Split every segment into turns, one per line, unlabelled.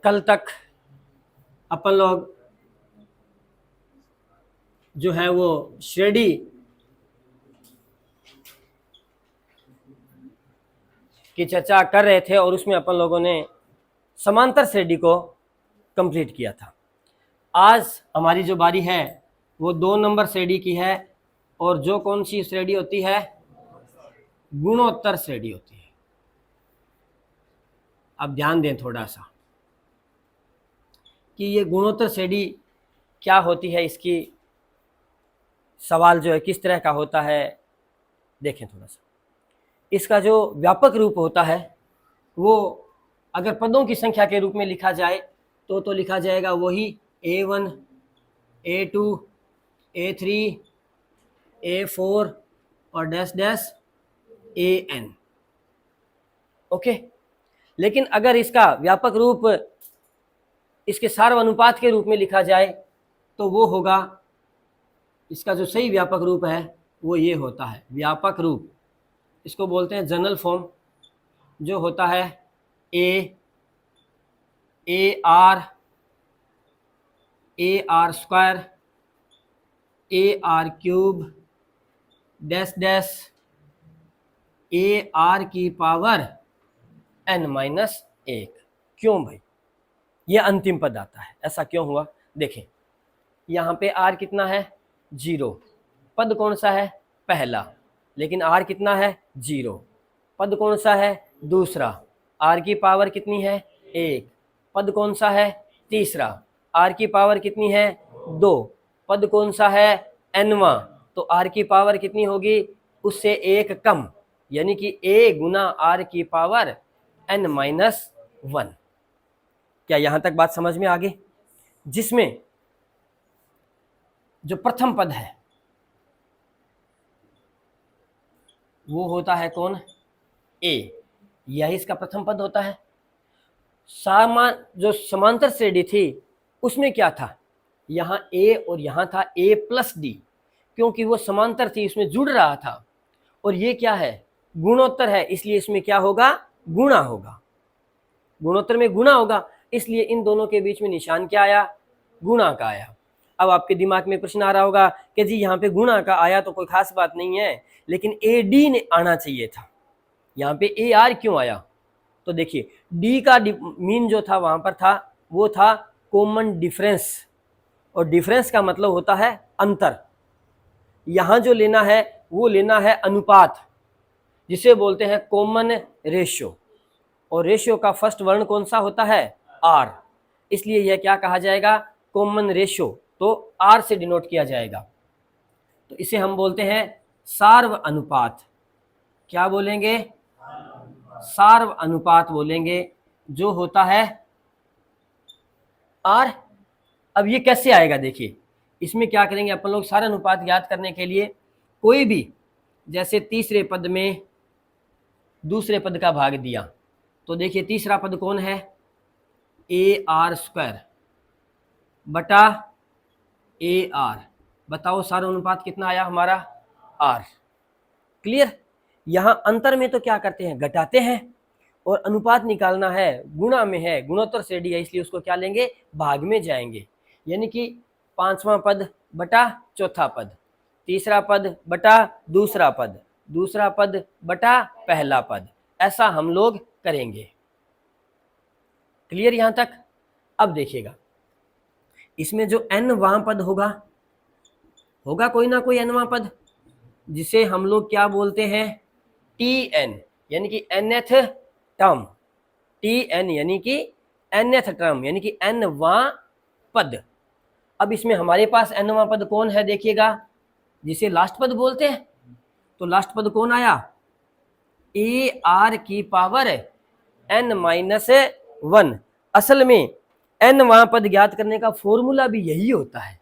कल तक अपन लोग जो है वो श्रेणी की चर्चा कर रहे थे और उसमें अपन लोगों ने समांतर श्रेणी को कंप्लीट किया था। आज हमारी जो बारी है वो 2 नंबर श्रेणी की है और जो कौन सी श्रेणी होती है? गुणोत्तर श्रेणी होती है। अब ध्यान दें थोड़ा सा कि ये गुणोत्तर श्रेणी क्या होती है, इसकी सवाल जो है किस तरह का होता है देखें थोड़ा सा। इसका जो व्यापक रूप होता है वो अगर पदों की संख्या के रूप में लिखा जाए तो लिखा जाएगा वही A1, A2, A3, A4 और डैश डैश AN। ओके, लेकिन अगर इसका व्यापक रूप इसके सार्वनुपात के रूप में लिखा जाए तो वो होगा, इसका जो सही व्यापक रूप है वो ये होता है। व्यापक रूप इसको बोलते हैं जनरल फॉर्म, जो होता है AR square AR cube dash dash AR की पावर n-1। क्यों भाई? ये अंतिम पद आता है, ऐसा क्यों हुआ? देखें यहाँ पे R कितना है? 0। पद कौन सा है? पहला। लेकिन R कितना है? 0। पद कौन सा है? दूसरा। R की पावर कितनी है? 1। पद कौन सा है? तीसरा। R की पावर कितनी है? 2। पद कौन सा है? n-वां। तो R की पावर कितनी होगी? उससे 1 कम, यानी कि A गुना R की पावर n-1। क्या यहां तक बात समझ में आ गई? जिसमें जो प्रथम पद है वो होता है कौन? A। यही इसका प्रथम पद होता है। जो समांतर श्रेणी थी उसमें क्या था? यहाँ A और यहाँ था A प्लस D, क्योंकि वो समांतर थी, इसमें जुड़ रहा था। और ये क्या है? गुणोत्तर है, इसलिए इसमें क्या होगा? गुणा होगा। गुणोत्तर में गुणा होगा, इसलिए इन दोनों के बीच में निशान क्या आया? गुणा का आया। अब आपके दिमाग में प्रश्न आ रहा होगा कि जी यहाँ पे गुणा का आया तो कोई खास बात नहीं है, लेकिन AD ने आना चाहिए था, यहाँ पे AR क्यों आया? तो देखिए D का मीन जो था वहां पर था वो था कॉमन डिफरेंस, और डिफरेंस का मतलब होता है अंतर। यहाँ जो लेना है वो लेना है अनुपात, जिसे बोलते हैं कॉमन रेशियो। और रेशियो का फर्स्ट वर्ण कौन सा होता है? R। इसलिए यह क्या कहा जाएगा? Common ratio. तो R से डिनोट किया जाएगा। तो इसे हम बोलते हैं सार्व अनुपात। क्या बोलेंगे? सार्व अनुपात बोलेंगे, जो होता है R। अब ये कैसे आएगा? देखिए इसमें क्या करेंगे अपन लोग, सारा अनुपात ज्ञात करने के लिए कोई भी, जैसे तीसरे पद में दूसरे पद का भाग दिया, तो देखिए तीसरा पद कौन है? AR स्क्वायर बटा AR। बताओ सारा अनुपात कितना आया हमारा? R। क्लियर? यहां अंतर में तो क्या करते हैं? घटाते हैं। और अनुपात निकालना है, गुणा में है, गुणोत्तर श्रेणी है, इसलिए उसको क्या लेंगे? भाग में जाएंगे। यानी कि 5वां पद बटा चौथा पद, तीसरा पद बटा दूसरा पद, दूसरा पद बटा पहला पद, ऐसा हम लोग करेंगे। क्लियर यहां तक? अब देखिएगा इसमें जो n-वां पद होगा कोई ना कोई n-वां पद, जिसे हम लोग क्या बोलते हैं? Tn, यानी कि nth टर्म। Tn यानी कि nth टर्म, यानी कि n-वां पद। अब इसमें हमारे पास n-वां पद कौन है? देखिएगा, जिसे लास्ट पद बोलते हैं। तो लास्ट पद कौन आया? AR की पावर n-1। असल में n-वां पद ज्ञात करने का फॉर्मूला भी यही होता है।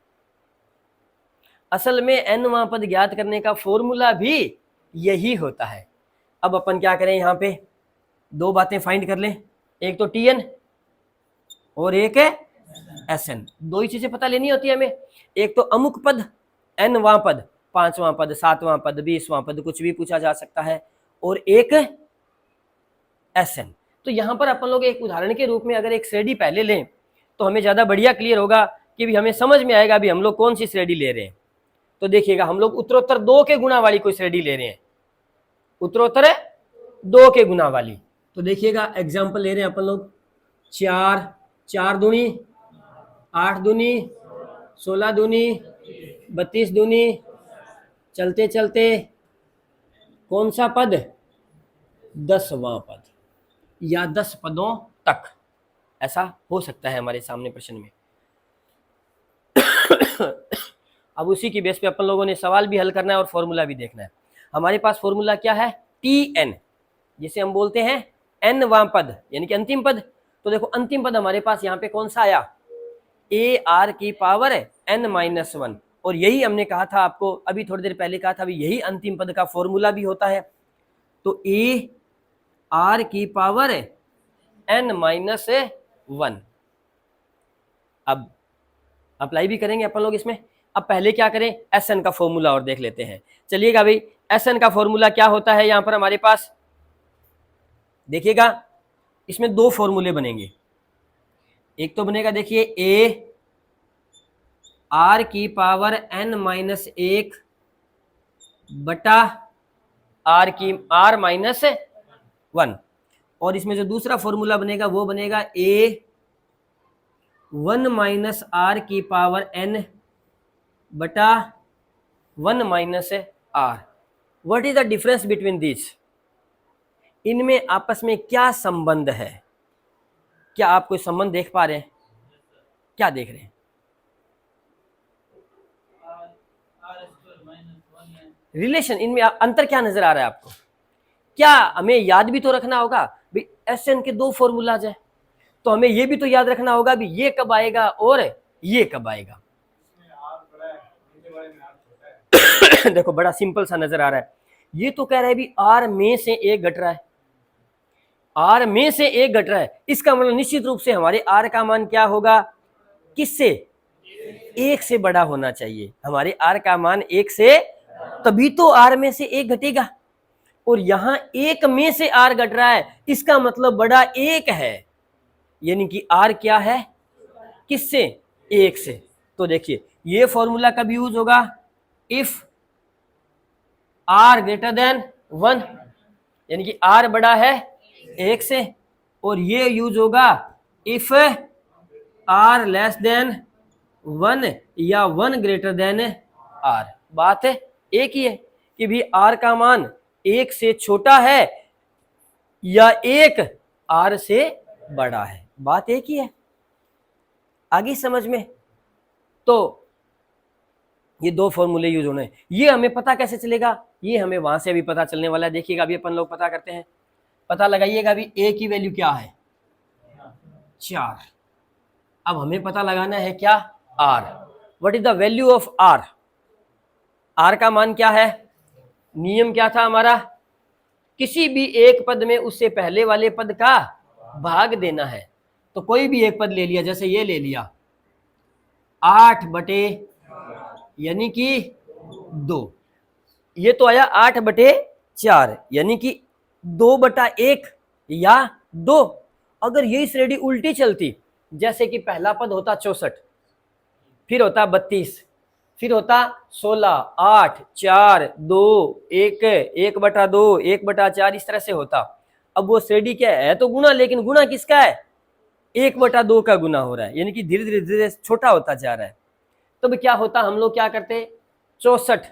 असल में n-वां पद ज्ञात करने का फॉर्मूला भी यही होता है। अब अपन क्या करें? यहाँ पे 2 बातें फाइंड कर लें, एक तो Tn और एक है Sn। 2 ही चीजें पता लेनी होती है हमें। एक तो अमुक पद, n-वां पद, 5वां पद, 7वां पद, 20वां पद, कुछ भी पूछा जा सकता है, और एक Sn। तो यहाँ पर अपन लोग एक उदाहरण के रूप में अगर एक श्रेणी पहले लें तो हमें ज़्यादा बढ़िया क्लियर होगा कि भी हमें समझ में आएगा भी हम लोग कौन सी श्रेणी ले रहे हैं। तो देखिएगा हम लोग उत्तरोत्तर 2 के गुणा वाली कोई श्रेणी ले रहे हैं, उत्तरोत्तर 2 के गुणा वाली। तो देखिएगा एग्जाम्पल ले रहे हैं अपन लोग 4, 4 दूनी 8 दूनी 16 दूनी 32 दूनी, चलते चलते कौन सा पद, 10वां पद या 10 पदों तक, ऐसा हो सकता है हमारे सामने प्रश्न में। अब उसी की बेस पे अपन लोगों ने सवाल भी हल करना है और फॉर्मूला भी देखना है। हमारे पास फॉर्मूला क्या है, Tn, जिसे हम बोलते हैं nवां पद यानी कि अंतिम पद। तो देखो अंतिम पद हमारे पास यहाँ पे कौन सा आया, ar की पावर n-1, और यही हमने कहा था आपको अभी थोड़ी देर पहले कहा था, अभी यही अंतिम पद का फॉर्मूला भी होता है। तो ar की पावर n-1। अब अप्लाई भी करेंगे अपन लोग इसमें। अब पहले क्या करें, Sn का फॉर्मूला और देख लेते हैं। चलिएगा भाई, Sn का फॉर्मूला क्या होता है यहाँ पर हमारे पास, देखिएगा इसमें 2 फॉर्मूले बनेंगे। एक तो बनेगा देखिए a r की पावर n-1 बटा r-1, और इसमें जो दूसरा फॉर्मूला बनेगा वो बनेगा a 1 r की पावर n बटा 1 r। What is the difference between this, इनमें आपस में क्या संबंध है, क्या आप कोई संबंध देख पा रहे हैं, क्या देख रहे हैं? रिलेशन, इनमें अंतर क्या नजर आ रहा है आपको? क्या हमें याद भी तो रखना होगा भाई Sn के 2 फॉर्मूलाज है, तो हमें ये भी तो याद रखना होगा भी ये कब आएगा और ये कब आएगा। देखो बड़ा सिंपल सा नजर आ रहा है, ये तो कह रहा है भी r में से 1 घट रहा है, r में से 1 घट रहा है, इसका मतलब निश्चित रूप से हमारे r का मान क्या होगा, किससे, 1 से बड़ा होना चाहिए। हमारे r का मान 1 से, तभी तो r में से 1 घटेगा, और यहां 1 में से r घट रहा है, इसका मतलब बड़ा 1 है, यानी कि r क्या है, किससे, 1 से। तो देखिए ये फॉर्मूला कब यूज होगा, इफ r ग्रेटर देन 1, यानी कि r बड़ा है 1 से, और ये यूज होगा इफ r लेस देन 1 या 1 ग्रेटर देन r। बात है एक ही है कि भी r का मान 1 से छोटा है या 1 r से बड़ा है, बात एक ही है। आगे समझ में? तो ये 2 फॉर्मूले यूज होने, ये हमें पता कैसे चलेगा, ये हमें वहां से भी पता चलने वाला है। देखिएगा अभी अपन लोग पता करते हैं, पता लगाइएगा अभी a की वैल्यू क्या है, 4। अब हमें पता लगाना है क्या, r। What is the value of r, r का मान क्या है, नियम क्या था हमारा, किसी भी एक पद में उससे पहले वाले पद का भाग देना है। तो कोई भी एक पद ले लिया, जैसे ये ले लिया 8 बटे यानी कि 2, ये तो आया 8 बटे 4 यानी कि 2 बटा 1 या 2। अगर यही श्रेणी उल्टी चलती, जैसे कि पहला पद होता 64, फिर होता 32, फिर होता 16, 8, 4, 2, 1, 1 बटा 2, 1 बटा 4, इस तरह से होता। अब वो श्रेणी क्या है तो गुना, लेकिन गुना किसका है, 1 बटा 2 का गुना हो रहा है, यानी कि धीरे धीरे धीरे छोटा होता जा रहा है। तो क्या होता, हम लोग क्या करते, 64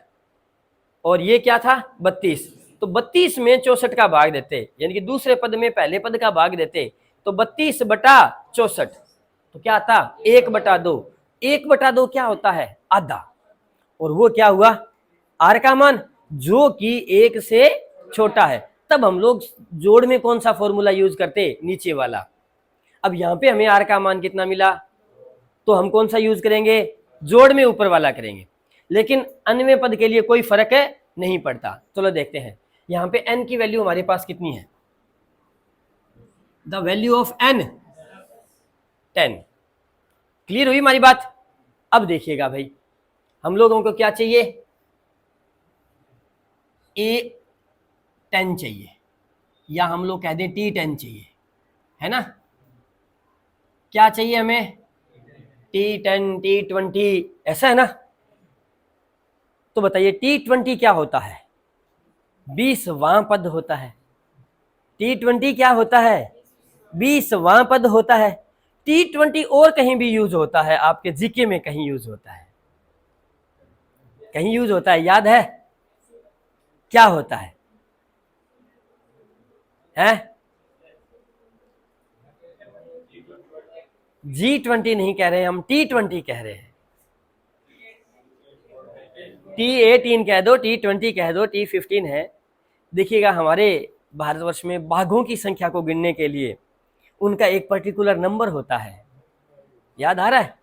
और ये क्या था 32, तो 32 में 64 का भाग देते, यानी कि दूसरे पद में पहले पद का भाग देते, तो 32 बटा 64, तो क्या आता 1 बटा 2। 1 बटा 2 क्या होता है, आधा, और वो क्या हुआ, r का मान जो कि 1 से छोटा है। तब हम लोग जोड़ में कौन सा फॉर्मूला यूज करते, नीचे वाला। अब यहाँ पे हमें r का मान कितना मिला, तो हम कौन सा यूज करेंगे, जोड़ में ऊपर वाला करेंगे, लेकिन अन्य पद के लिए कोई फर्क नहीं पड़ता। चलो देखते हैं यहाँ पे n की वैल्यू हमारे पास कितनी है, the value of n 10। Clear हुई हमारी बात? अब देखिएगा भाई, हम लोगों को क्या चाहिए, a 10 चाहिए, या हम लोग कह दें t 10 चाहिए। है ना। क्या चाहिए हमें, T10 T20 ऐसा है ना। तो बताइए T20 क्या होता है, 20वां पद होता है। T20 क्या होता है, 20वां पद होता है। T20 और कहीं भी यूज होता है, आपके जीके में कहीं यूज होता है, कहीं यूज होता है, याद है क्या होता है, हैं? G20 नहीं कह रहे, हम T20 कह रहे हैं। T18 कह दो, T20 कह दो, T15 है। देखिएगा हमारे भारतवर्ष में बाघों की संख्या को गिनने के लिए उनका एक पर्टिकुलर नंबर होता है, याद आ रहा है,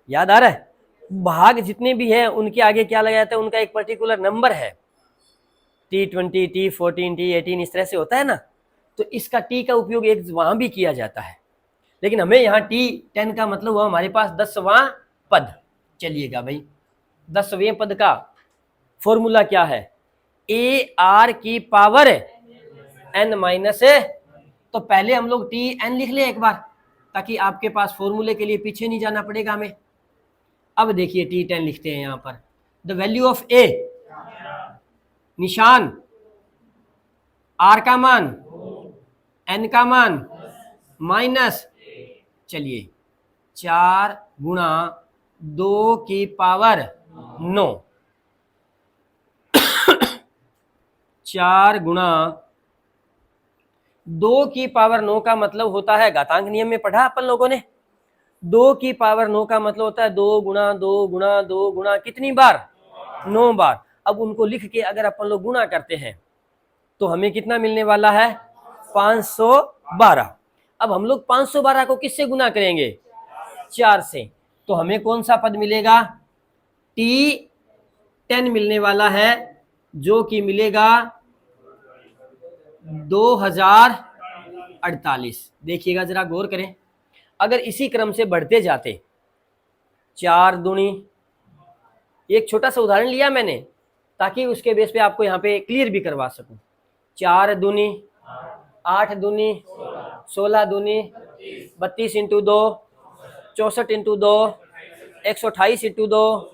याद आ रहा है। भाग जितने भी हैं उनके आगे क्या लगा जाता है, उनका एक पर्टिकुलर नंबर है। T20 T14 T18 इस तरह से होता है ना। तो इसका T का उपयोग एक वहां भी किया जाता है, लेकिन हमें यहाँ T10 का मतलब हुआ हमारे पास 10वां पद। चलिएगा भाई, 10वें पद का फॉर्मूला क्या है, AR की पावर N माइनस। तो पहले हम लोग TN लिख ले एक बार, ताकि आपके पास फॉर्मूले के लिए पीछे नहीं जाना पड़ेगा हमें। अब देखिए T10 लिखते हैं यहाँ पर, द वैल्यू ऑफ A, निशान, R का मान, N का मान माइनस, चलिए 4 गुणा 2 की पावर 9, 4 गुणा 2 की पावर 9 का मतलब होता है, घातांक नियम में पढ़ा अपन लोगों ने, 2 की पावर 9 का मतलब होता है 2 गुणा 2 गुणा 2 गुणा कितनी बार, 9 बार। अब उनको लिख के अगर अपन लोग गुणा करते हैं तो हमें कितना मिलने वाला है, 512। अब हम लोग 512 को किससे गुना करेंगे, 4 से। तो हमें कौन सा पद मिलेगा, T10 मिलने वाला है, जो कि मिलेगा 2048। देखिएगा जरा गौर करें, अगर इसी क्रम से बढ़ते जाते, 4 दूनी, एक छोटा सा उदाहरण लिया मैंने ताकि उसके बेस पे आपको यहाँ पे क्लियर भी करवा सकूं। 4 दूनी 8 दूनी 16 दूनी 32 into 2 64 into 2 128 into 2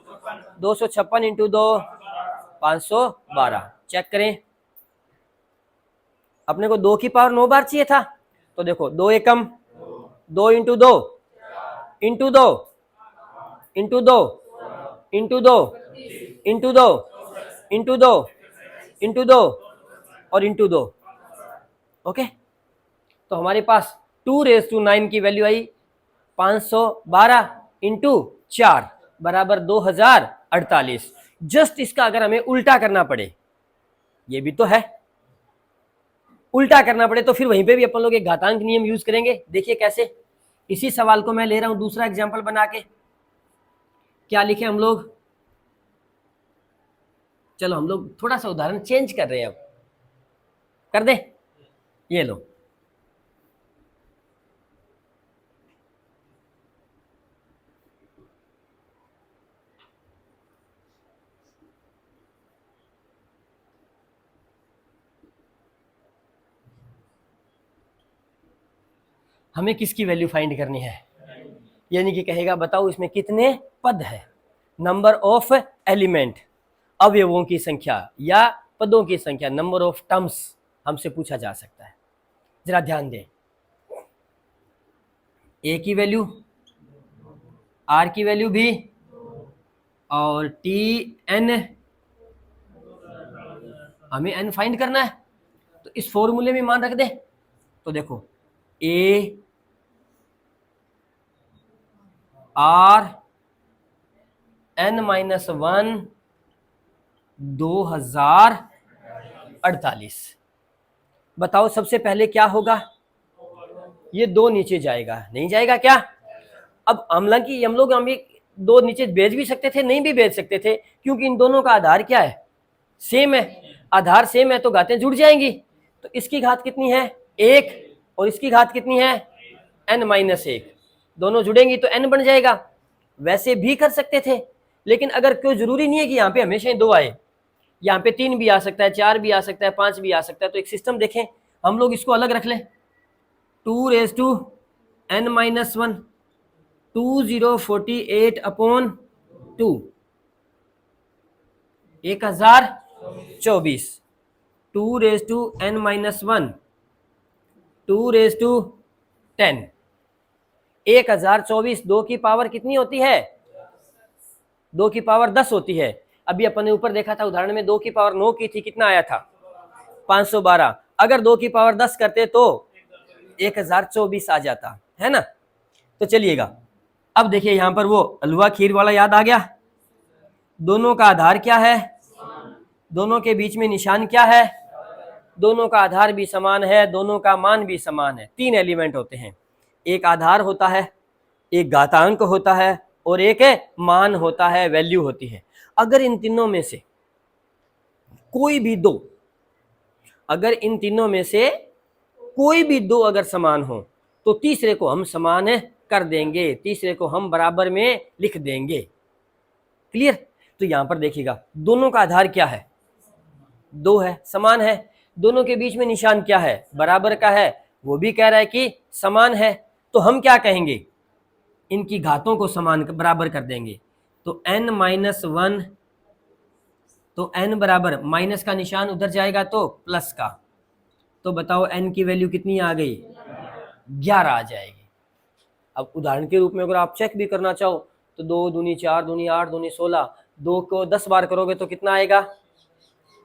256 into 2 512। Check करें, अपने को 2 की पावर 9 बार चाहिए था, तो देखो 2 एकम 2 into 2 into 2 into 2 into 2 into 2 into 2 into 2 और इंटू 2। ओके, तो हमारे पास 2⁹ की वैल्यू आई 512 इंटू 4 बराबर 2048। जस्ट इसका अगर हमें उल्टा करना पड़े, ये भी तो है, उल्टा करना पड़े तो फिर वहीं पे भी अपन लोग एक घातांक नियम यूज करेंगे। देखिए कैसे, इसी सवाल को मैं ले रहा हूं दूसरा एग्जांपल बना के। क्या लिखे हम लोग, चलो हम लोग थोड़ा सा उदाहरण चेंज कर रहे हैं, अब कर दे, ये लो। हमें किसकी वैल्यू फाइंड करनी है, यानी कि कहेगा बताओ इसमें कितने पद है, नंबर ऑफ एलिमेंट, अवयवों की संख्या या पदों की संख्या, नंबर ऑफ टर्म्स हमसे पूछा जा सकता है। जरा ध्यान दें, ए की वैल्यू, आर की वैल्यू भी, और T_n, हमें n फाइंड करना है, तो इस फॉर्मूले में मान रख दे। तो देखो A R n-1 2048। बताओ सबसे पहले क्या होगा, ये 2 नीचे जाएगा, नहीं जाएगा क्या। अब हालांकि हम लोग ये 2 नीचे भेज भी सकते थे, नहीं भी भेज सकते थे, क्योंकि इन दोनों का आधार क्या है, सेम है। आधार सेम है तो घातें जुड़ जाएंगी। तो इसकी घात कितनी है 1 और इसकी घात कितनी है n-1, दोनों जुड़ेंगी तो n बन जाएगा। वैसे भी कर सकते थे, लेकिन अगर कोई जरूरी नहीं है कि यहाँ पे हमेशा 2 आए, यहाँ पे 3 भी आ सकता है, 4 भी आ सकता है, 5 भी आ सकता है। तो एक सिस्टम देखें, हम लोग इसको अलग रख लें, 2^(n-1), 2048/2, 1024, 2^(n-1), 2^10, 1024, 2 की पावर कितनी होती है? 2 की पावर 10 होती है। अभी अपन ने ऊपर देखा था उदाहरण में 2 की पावर 9 की थी, कितना आया था? 512। अगर 2 की पावर 10 करते तो 1024 आ जाता है ना। तो चलिएगा, अब देखिए यहां पर वो हलवा खीर वाला याद आ गया। दोनों का आधार क्या है? दोनों के बीच में निशान क्या है? दोनों का आधार भी समान है, दोनों का मान भी समान है। 3 एलिमेंट होते हैं, एक आधार होता है, एक घातांक होता है और एक मान होता है, वैल्यू होती है। अगर इन तीनों में से कोई भी दो, अगर इन तीनों में से कोई भी दो अगर समान हो तो तीसरे को हम समान कर देंगे, तीसरे को हम बराबर में लिख देंगे। क्लियर? तो यहां पर देखिएगा दोनों का आधार क्या है? 2 है, समान है। दोनों के बीच में निशान क्या है? बराबर का है, वो भी कह रहा है कि समान है। तो हम क्या कहेंगे? इनकी घातों को समान बराबर कर देंगे। तो n-1, तो n बराबर माइनस का निशान उधर जाएगा तो प्लस का। तो बताओ n की वैल्यू कितनी आ गई? 11 आ जाएगी। अब उदाहरण के रूप में अगर आप चेक भी करना चाहो तो 2 दूनी 4 दूनी 8 दूनी 16, 2 को 10 बार करोगे तो कितना आएगा?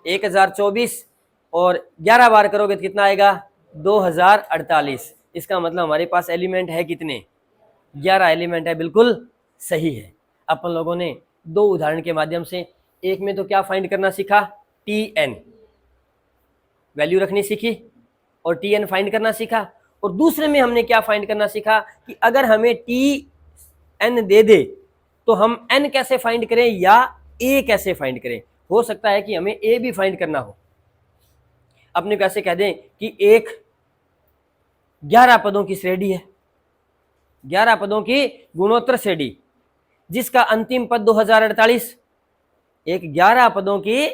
1024, और 11 बार करोगे तो कितना आएगा? 2048। इसका मतलब हमारे पास एलिमेंट है कितने? 11 एलिमेंट है। बिल्कुल सही है। अपन लोगों ने 2 उदाहरण के माध्यम से, एक में तो क्या फाइंड करना सीखा? Tn वैल्यू रखनी सीखी और Tn फाइंड करना सीखा। और दूसरे में हमने क्या फाइंड करना सीखा कि अगर हमें Tn दे दे तो हम n कैसे फाइंड करें या a कैसे फाइंड करें। हो सकता है कि हमें a भी फाइंड करना हो। अपने कैसे कह दें कि एक 11 पदों की श्रेणी है, 11 पदों की गुणोत्तर श्रेणी जिसका अंतिम पद 2048। एक 11 पदों की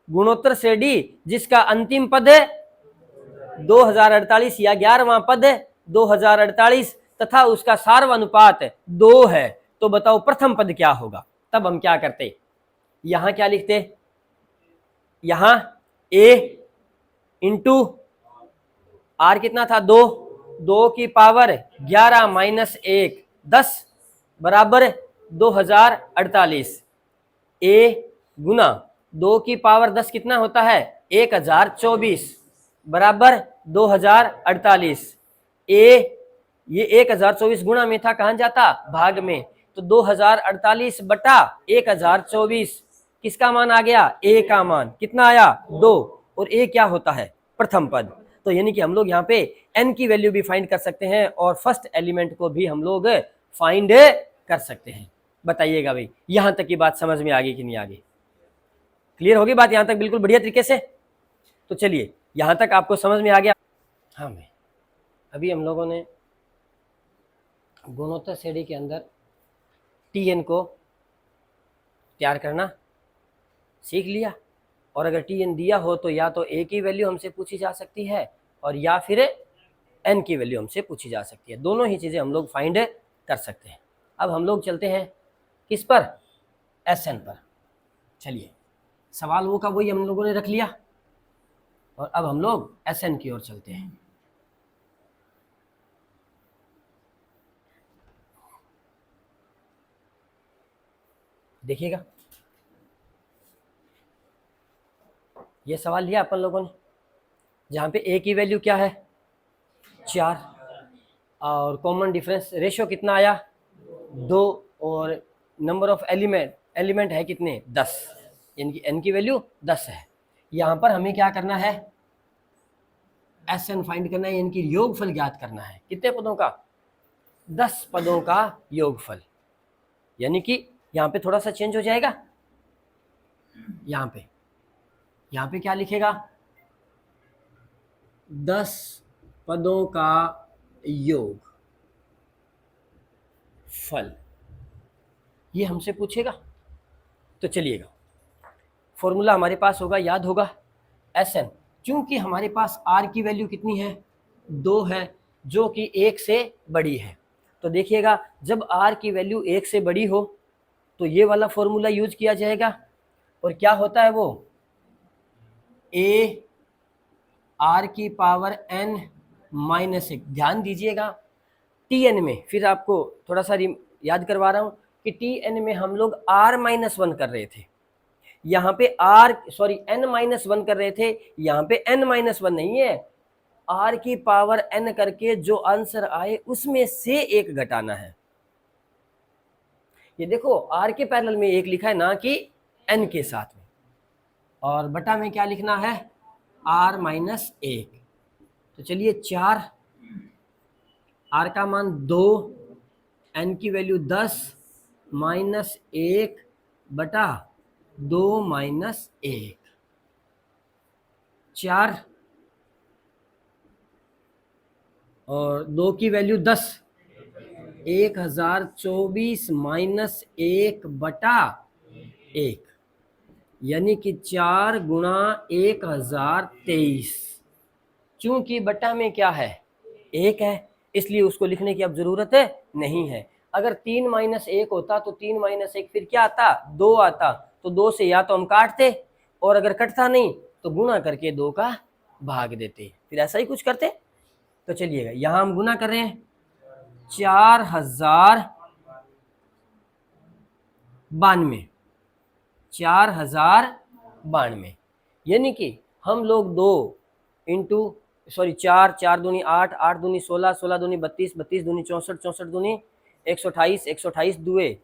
गुणोत्तर श्रेणी जिसका अंतिम पद 2048 या 11वां पद 2048 तथा उसका सार्वनुपात 2 है। तो बताओ प्रथम पद क्या होगा? तब हम क्या करते? यहां क्या लिखते? यहां a इंटू r कितना था? 2, 2 की पावर 11 माइनस 1, 10 बराबर 2048। a गुना 2 की पावर 10 कितना होता है? 1024 बराबर 2048। ये 1024 गुणा में था, कहां जाता? भाग में। तो 2048 बटा 1024 किसका मान आ गया? a का मान। कितना आया? 2। और a क्या होता है? प्रथम पद। तो यानी कि हम लोग यहाँ पे n की वैल्यू भी फाइंड कर सकते हैं और फर्स्ट एलिमेंट को भी हम लोग फाइंड कर सकते हैं। बताइएगा भाई, यहां तक की बात समझ में आ गई कि नहीं आ गई? क्लियर होगी बात यहां तक? बिल्कुल बढ़िया तरीके से। तो चलिए, यहां तक आपको समझ में आ गया? हाँ भाई, अभी हम लोगों ने गुणोत्तर श्रेणी के अंदर Tn को तैयार करना सीख लिया। और अगर Tn दिया हो तो या तो a की वैल्यू हमसे पूछी जा सकती है और या फिर n की वैल्यू हमसे पूछी जा सकती है। दोनों ही चीज़ें हम लोग फाइंड कर सकते हैं। अब हम लोग चलते हैं किस पर? Sn पर। चलिए, सवाल वो का वही हम लोगों ने रख लिया और अब हम लोग Sn की ओर चलते हैं। देखिएगा, ये सवाल लिया अपन लोगों ने जहाँ पे a की वैल्यू क्या है? 4 और कॉमन डिफरेंस रेशियो कितना आया? 2 और नंबर ऑफ एलिमेंट है कितने? 10, यानी कि n की वैल्यू 10 है। यहाँ पर हमें क्या करना है? Sn फाइंड करना है, इनकी योगफल ज्ञात करना है। कितने पदों का? 10 पदों का योगफल। यानी कि यहाँ पे थोड़ा सा चेंज हो जाएगा। यहाँ पे क्या लिखेगा? 10 पदों का योग फल, ये हमसे पूछेगा। तो चलिएगा, फॉर्मूला हमारे पास होगा, याद होगा, Sn। क्योंकि हमारे पास r की वैल्यू कितनी है? 2 है, जो कि 1 से बड़ी है। तो देखिएगा जब r की वैल्यू 1 से बड़ी हो तो ये वाला फॉर्मूला यूज किया जाएगा, और क्या होता है वो a r की पावर n माइनस 1। ध्यान दीजिएगा tn में, फिर आपको थोड़ा सा याद करवा रहा हूं कि tn में हम लोग r माइनस 1 कर रहे थे, यहाँ पे n माइनस 1 कर रहे थे, यहाँ पे n माइनस 1 नहीं है, r की पावर n करके जो आंसर आए उसमें से एक घटाना है। ये देखो r के पैरेलल में एक लिखा है ना कि n के साथ में, और बटा में क्या लिखना है r माइनस 1। तो चलिए 4, r का मान 2, n की वैल्यू 10 माइनस 1 बटा 2 माइनस 1, 4 और 2 की वैल्यू 10, 1024 माइनस 1 बटा 1, यानी कि 4 गुणा 1023। चूंकि बटा में क्या है 1 है, इसलिए उसको लिखने की अब जरूरत नहीं है। अगर 3 माइनस 1 होता तो 3 माइनस 1 फिर क्या आता 2 आता, तो 2 से या तो हम काटते, और अगर कटता नहीं तो गुणा करके 2 का भाग देते, फिर ऐसा ही कुछ करते। तो चलिएगा यहां हम गुना कर रहे हैं 4092, 4092, यानी कि हम लोग 4, 4 दूनी 8, 8 दूनी 16, 16 दूनी 32, 32 दूनी 64, 64 दूनी 128, 128 दुए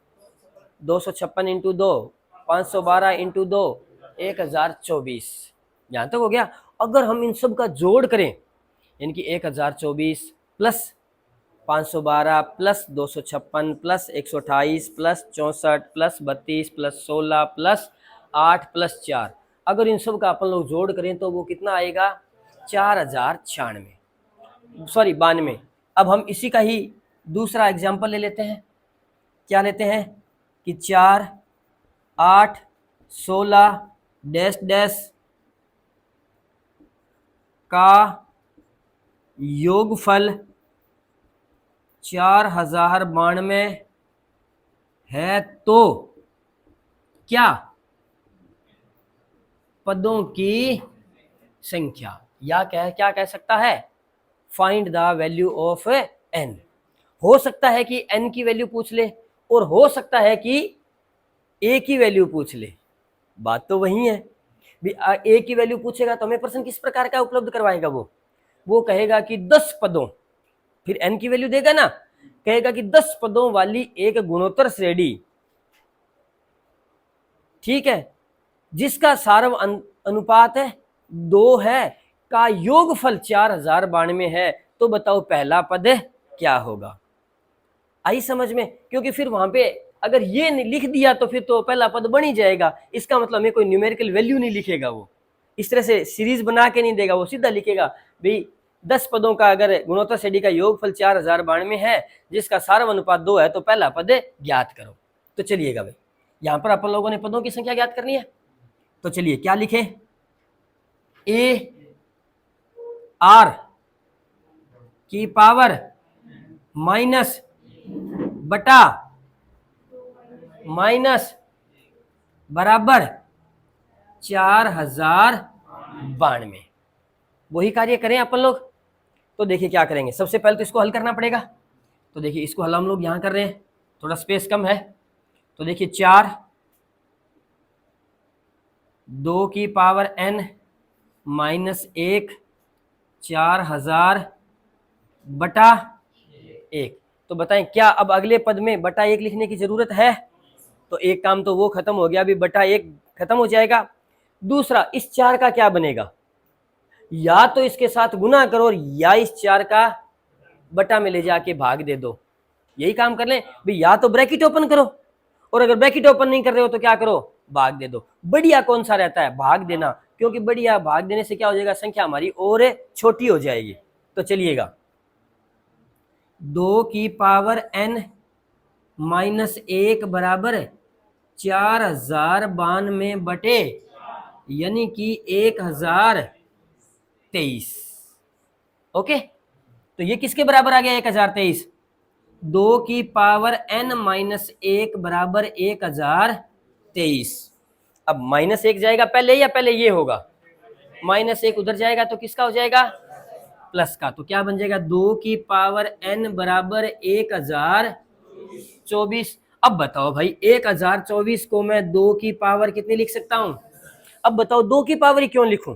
256 इंटू 2, 512 इंटू 2, 1024। यहाँ तक हो गया। अगर हम इन सब का जोड़ करें, यानी कि 1024 plus 512 plus 256 plus 128 plus 64 plus 32 plus 16 plus 8 plus 4, अगर इन सब का अपन लोग जोड़ करें तो वो कितना आएगा 92। अब हम इसी का ही दूसरा एग्जाम्पल ले लेते हैं। क्या लेते हैं कि 4, 8, 16 डैश डैश का योगफल 4092 है, तो क्या पदों की संख्या, या क्या कह सकता है find the value of n। हो सकता है कि n की वैल्यू पूछ ले, और हो सकता है कि a की वैल्यू पूछ ले, बात तो वही है भी। a की वैल्यू पूछेगा तो हमें प्रश्न किस प्रकार का उपलब्ध करवाएगा, वो कहेगा कि 10 पदों, फिर n की वैल्यू देगा ना, कहेगा कि 10 पदों वाली एक गुणोत्तर श्रेणी, ठीक है, जिसका सार्व अनुपात है 2 है, का योगफल 4092 है, तो बताओ पहला पद क्या होगा। आई समझ में? क्योंकि फिर वहां पे अगर ये लिख दिया तो फिर तो पहला पद बन ही जाएगा, इसका मतलब हमें कोई न्यूमेरिकल वैल्यू नहीं लिखेगा, वो इस तरह से सीरीज बना के नहीं देगा, वो सीधा लिखेगा भाई 10 पदों का अगर गुणोत्तर श्रेणी का योगफल 4092 है, जिसका सार्व अनुपात 2 है, तो पहला पद ज्ञात करो। तो चलिएगा भाई, यहां पर अपन लोगों ने पदों की संख्या ज्ञात करनी है, तो चलिए क्या लिखे, ए आर की पावर माइनस बटा माइनस बराबर 4092, वही कार्य करें अपन लोग। तो देखिए क्या करेंगे, सबसे पहले तो इसको हल करना पड़ेगा। तो देखिए इसको हल हम लोग यहां कर रहे हैं, थोड़ा स्पेस कम है, तो देखिए 4, 2 की पावर n माइनस 1, 4000 बटा 1। तो बताएं क्या अब अगले पद में बटा 1 लिखने की जरूरत है? तो एक काम तो वो खत्म हो गया, अभी बटा 1 खत्म हो जाएगा। दूसरा, इस 4 का क्या बनेगा, या तो इसके साथ गुना करो या इस 4 का बटा में ले जाके भाग दे दो, यही काम कर लें भाई। या तो ब्रैकेट ओपन करो, और अगर ब्रैकेट ओपन नहीं कर रहे हो तो क्या करो, भाग दे दो। बढ़िया कौन सा रहता है, भाग देना, क्योंकि बढ़िया भाग देने से क्या हो जाएगा, संख्या हमारी और छोटी हो जाएगी। तो चलिएगा 2 की पावर n माइनस 1 बराबर 4092 बटे, यानी कि 1023। ओके, तो ये किसके बराबर आ गया 1023? 2 की पावर n माइनस 1 बराबर 1023। अब -1 जाएगा पहले या पहले ये होगा? -1 उधर जाएगा तो किसका हो जाएगा? प्लस का। तो क्या बन जाएगा? 2 की पावर n बराबर 1024। अब बताओ भाई 1024 को मैं 2 की पावर कितनी लिख सकता हूं? अब बताओ 2 की पावर ही क्यों लिखूं?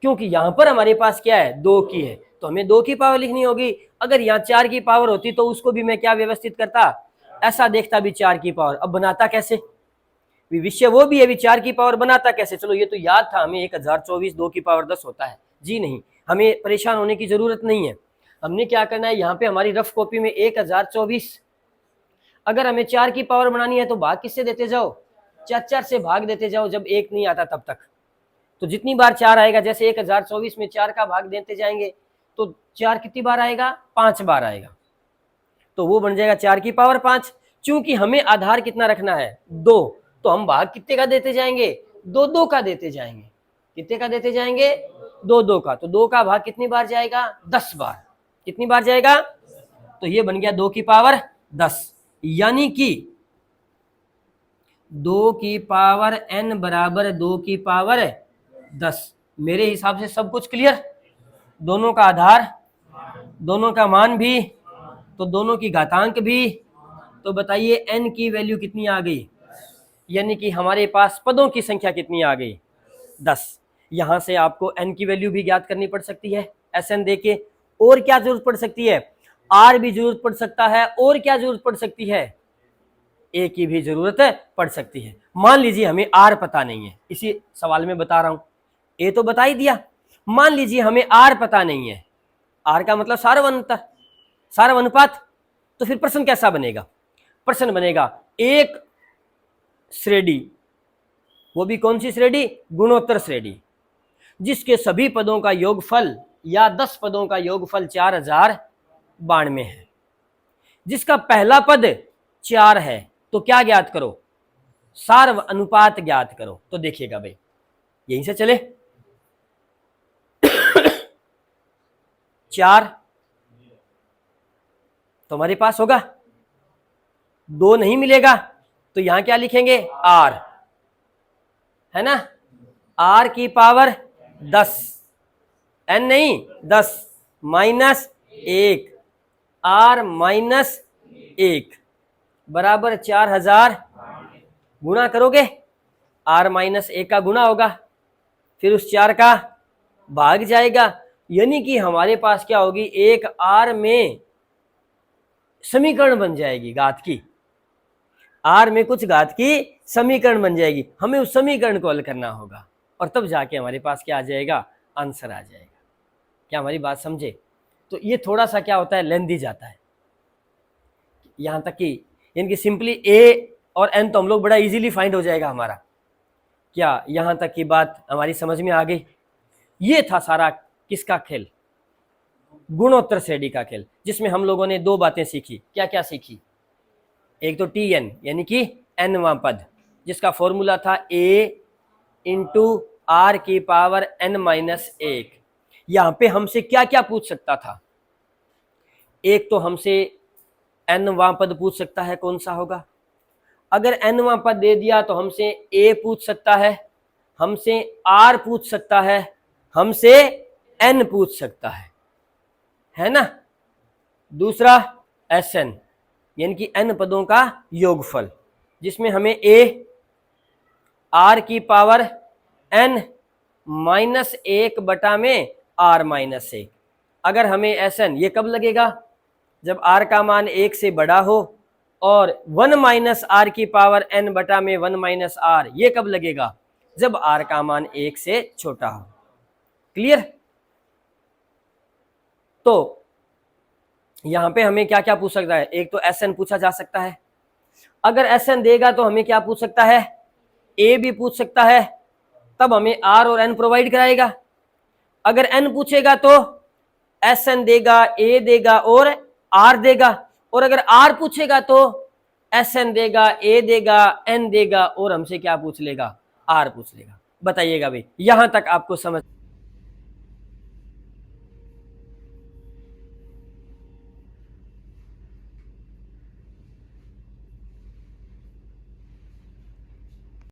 क्योंकि यहां पर हमारे पास क्या है? 2 की है, तो हमें 2 की पावर लिखनी होगी। अगर यहाँ 4 की पावर होती तो उसको भी मैं क्या व्यवस्थित करता? ऐसा देखता भी 4 की पावर। अब बनाता कैसे? विषय वो भी है, 4 की पावर बनाता कैसे? चलो ये तो याद था हमें 1024 2 की पावर 10 होता है। जी नहीं, हमें परेशान होने की जरूरत नहीं है। हमने क्या करना है, यहाँ पे हमारी रफ कॉपी में 1024, अगर हमें 4 की पावर बनानी है तो भाग किससे देते जाओ? 4 से भाग देते जाओ जब 1 नहीं आता तब तक। तो जितनी बार 4 आएगा, जैसे 1024 में 4 का भाग देते जाएंगे तो 4 कितनी बार आएगा? 5 बार आएगा। तो वो बन जाएगा 4 की पावर 5। चूंकि हमें आधार कितना रखना है? 2, तो हम भाग कितने का देते जाएंगे? 2 का देते जाएंगे। कितने का देते जाएंगे? 2 का। तो 2 का भाग कितनी बार जाएगा? 10 बार। कितनी बार जाएगा? तो ये बन गया 2 की पावर 10, यानी कि 2 की पावर n बराबर 2 की पावर 10। मेरे हिसाब से सब कुछ क्लियर? दोनों का आधार, दोनों का मान भी, तो दोनों की घातांक भी। तो बताइए n की वैल्यू कितनी आ गई? यानी कि हमारे पास पदों की संख्या कितनी आ गई? 10। यहां से आपको n की वैल्यू भी ज्ञात करनी पड़ सकती है Sn देके। और क्या जरूरत पड़ सकती है? r भी जरूरत पड़ सकता है। और क्या जरूरत पड़ सकती है? a की भी जरूरत पड़ सकती है। मान लीजिए हमें r पता नहीं है, इसी सवाल में बता रहा हूं। a तो बता ही दिया। मान लीजिए हमें r पता नहीं है। r का मतलब सार्वधातुक, सार्वधातुक। तो फिर प्रश्न कैसा बनेगा? प्रश्न बनेगा एक श्रेणी, वो भी कौन सी श्रेणी? गुणोत्तर श्रेणी, जिसके सभी पदों का योगफल या 10 पदों का योगफल 4092 है, जिसका पहला पद 4 है। तो क्या ज्ञात करो? सार्व अनुपात ज्ञात करो। तो देखिएगा भाई, यहीं से चले। 4 तो हमारे पास होगा, 2 नहीं मिलेगा तो यहां क्या लिखेंगे? r, है ना? r की पावर 10, n नहीं 10 माइनस 1, r माइनस 1 बराबर 4000। गुणा करोगे, r माइनस 1 का गुणा होगा, फिर उस 4 का भाग जाएगा। यानी कि हमारे पास क्या होगी? एक r में समीकरण बन जाएगी घात की। r में कुछ घात की समीकरण बन जाएगी। हमें उस समीकरण को हल करना होगा और तब जाके हमारे पास क्या आ जाएगा? आंसर आ जाएगा। क्या हमारी बात समझे? तो ये थोड़ा सा क्या होता है, लेंदी जाता है। यहां तक कि इनकी सिंपली a और n तो हम लोग बड़ा इजीली फाइंड हो जाएगा हमारा। क्या यहां तक की बात हमारी समझ में आ गई? ये था सारा किसका खेल? गुणोत्तर श्रेणी का खेल, जिसमें हम लोगों ने 2 बातें सीखी। क्या क्या सीखी? एक तो tn यानी कि nवां पद, जिसका फॉर्मूला था a इंटू r की पावर n माइनस 1। यहां पे हमसे क्या क्या पूछ सकता था? एक तो हमसे nवां पद पूछ सकता है, कौन सा होगा? अगर nवां पद दे दिया तो हमसे a पूछ सकता है, हमसे r पूछ सकता है, हमसे n पूछ सकता है ना? दूसरा Sn यानी कि n पदों का योगफल, जिसमें हमें a r की पावर n माइनस 1 बटा में r माइनस 1। अगर हमें Sn ये कब लगेगा? जब r का मान 1 से बड़ा हो। और 1 माइनस r की पावर n बटा में 1 माइनस r, ये कब लगेगा? जब r का मान 1 से छोटा हो। क्लियर? तो यहां पे हमें क्या क्या पूछ सकता है? एक तो Sn पूछा जा सकता है। अगर Sn देगा तो हमें क्या पूछ सकता है? a भी पूछ सकता है, तब हमें r और n प्रोवाइड कराएगा। अगर n पूछेगा तो Sn देगा, a देगा और r देगा। और अगर r पूछेगा तो Sn देगा, a देगा, n देगा और हमसे क्या पूछ लेगा? r पूछ लेगा। बताइएगा भाई, यहां तक आपको समझ